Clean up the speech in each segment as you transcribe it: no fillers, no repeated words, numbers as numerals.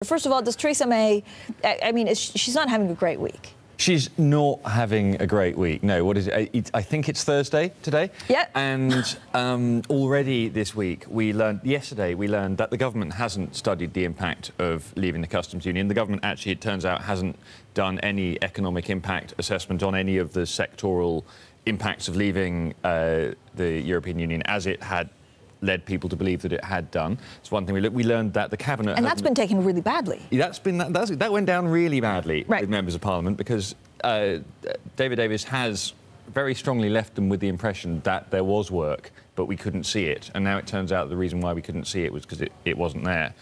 First of all, does Theresa May, she's not having a great week. She's not having a great week. No, what is it? I think it's Thursday today. Yeah. And already this week, yesterday we learned that the government hasn't studied the impact of leaving the customs union. The government actually, it turns out, hasn't done any economic impact assessment on any of the sectoral impacts of leaving the European Union, as it had led people to believe that it had done. It's one thing we learned that the cabinet, and that's been taken really badly. That went down really badly right. with members of parliament, because David Davis has very strongly left them with the impression that there was work, but we couldn't see it. And now it turns out the reason why we couldn't see it was because it wasn't there.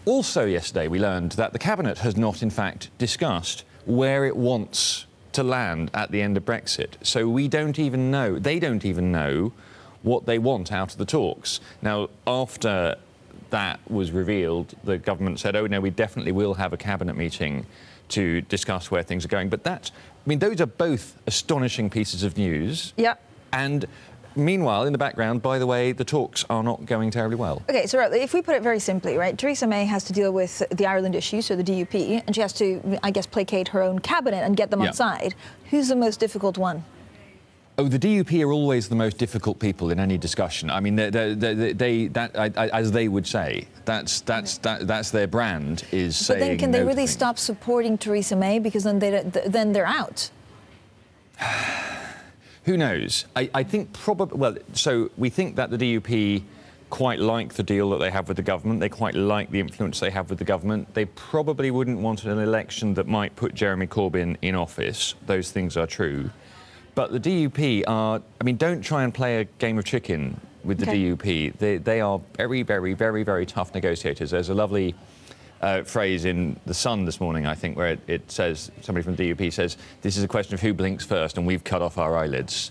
Also yesterday we learned that the cabinet has not in fact discussed where it wants to land at the end of Brexit. So they don't even know what they want out of the talks. Now, after that was revealed, the government said, oh, no, we definitely will have a cabinet meeting to discuss where things are going. But those are both astonishing pieces of news. Yeah. And meanwhile, in the background, by the way, the talks are not going terribly well. OK, so if we put it very simply, right, Theresa May has to deal with the Ireland issue, so the DUP, and she has to, I guess, placate her own cabinet and get them on side. Who's the most difficult one? Oh, the DUP are always the most difficult people in any discussion. I mean, as they would say, that's their brand, is saying. But then, can they really stop supporting Theresa May, because then they're out? Who knows? I think probably. Well, so we think that the DUP quite like the deal that they have with the government. They quite like the influence they have with the government. They probably wouldn't want an election that might put Jeremy Corbyn in office. Those things are true. But the DUP are, don't try and play a game of chicken with the DUP. They are very, very, very, very tough negotiators. There's a lovely phrase in The Sun this morning, I think, where it says, somebody from the DUP says, this is a question of who blinks first, and we've cut off our eyelids.